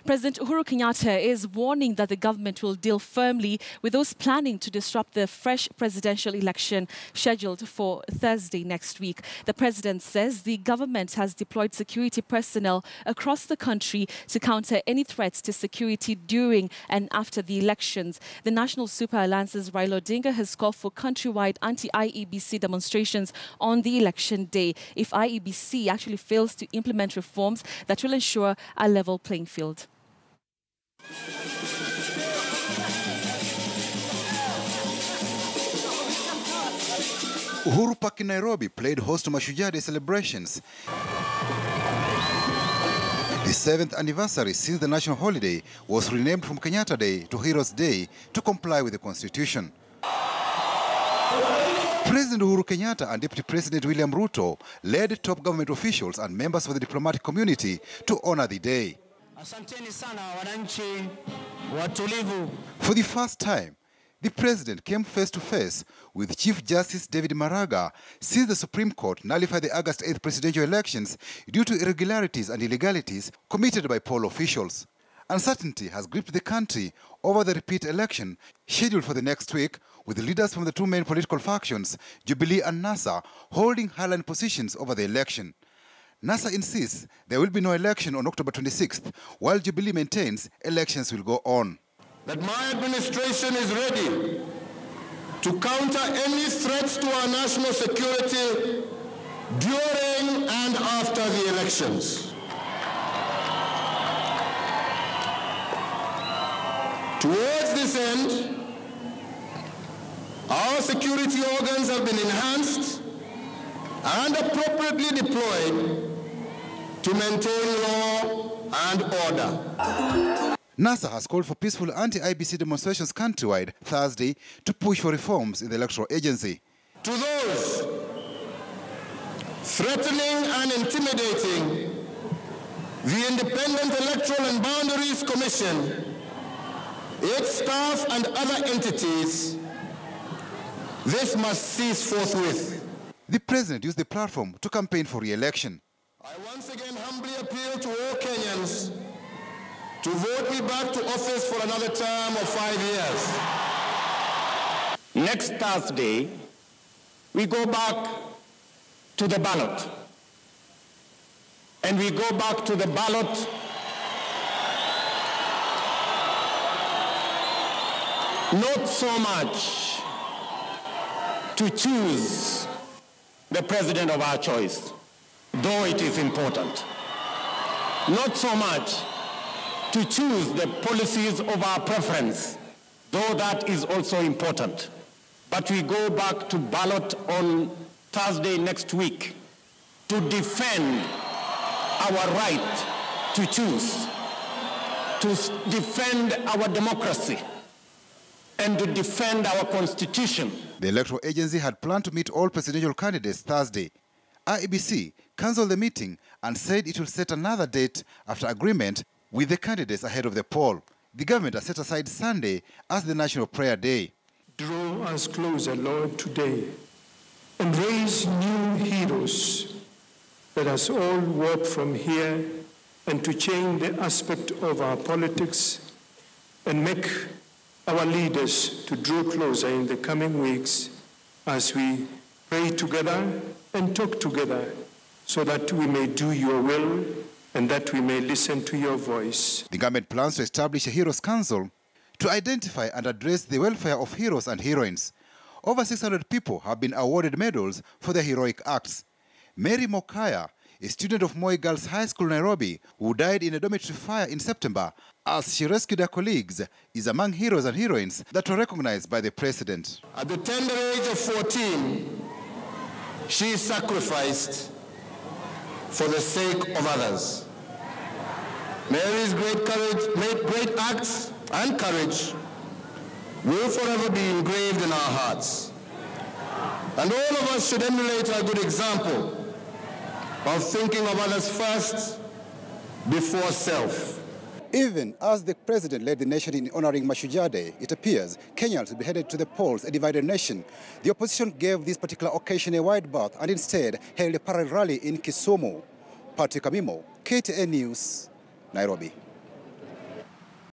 President Uhuru Kenyatta is warning that the government will deal firmly with those planning to disrupt the fresh presidential election scheduled for Thursday next week. The president says the government has deployed security personnel across the country to counter any threats to security during and after the elections. The National Super Alliance's Raila Odinga has called for countrywide anti-IEBC demonstrations on the election day if IEBC actually fails to implement reforms that will ensure a level playing field. Uhuru Park in Nairobi played host to Mashujaa Day celebrations. The 7th anniversary since the national holiday was renamed from Kenyatta Day to Heroes Day to comply with the Constitution. President Uhuru Kenyatta and Deputy President William Ruto led top government officials and members of the diplomatic community to honor the day. For the first time, the president came face to face with Chief Justice David Maraga since the Supreme Court nullified the August 8th presidential elections due to irregularities and illegalities committed by poll officials. Uncertainty has gripped the country over the repeat election scheduled for the next week, with the leaders from the two main political factions, Jubilee and NASA, holding highline positions over the election. NASA insists there will be no election on October 26th, while Jubilee maintains elections will go on. That my administration is ready to counter any threats to our national security during and after the elections. Towards this end, our security organs have been enhanced and appropriately deployed to maintain law and order. NASA has called for peaceful anti-IBC demonstrations countrywide Thursday to push for reforms in the electoral agency. To those threatening and intimidating the Independent Electoral and Boundaries Commission, its staff and other entities, this must cease forthwith. The president used the platform to campaign for re-election. I once again humbly appeal to all Kenyans to vote me back to office for another term of 5 years. Next Thursday, we go back to the ballot. And we go back to the ballot not so much to choose the president of our choice, though it is important. Not so much to choose the policies of our preference, though that is also important. But we go back to ballot on Thursday next week to defend our right to choose, to defend our democracy, and to defend our Constitution. The electoral agency had planned to meet all presidential candidates Thursday. IEBC cancelled the meeting and said it will set another date after agreement with the candidates ahead of the poll. The government has set aside Sunday as the National Prayer Day. Draw us closer, Lord, today, and raise new heroes. Let us all work from here and to change the aspect of our politics and make our leaders to draw closer in the coming weeks as we pray together and talk together so that we may do your will and that we may listen to your voice. The government plans to establish a Heroes Council to identify and address the welfare of heroes and heroines. Over 600 people have been awarded medals for their heroic acts. Mary Mokaya, a student of Moi Girls High School, Nairobi, who died in a dormitory fire in September as she rescued her colleagues, is among heroes and heroines that were recognized by the president. At the tender age of 14, she sacrificed for the sake of others. Mary's great acts and courage will forever be engraved in our hearts. And all of us should emulate her good example of thinking of others first before self. Even as the president led the nation in honoring Mashujaa Day, it appears Kenyans will be headed to the polls, a divided nation. The opposition gave this particular occasion a wide berth and instead held a parallel rally in Kisumu. Patrick Amimo, KTN News, Nairobi.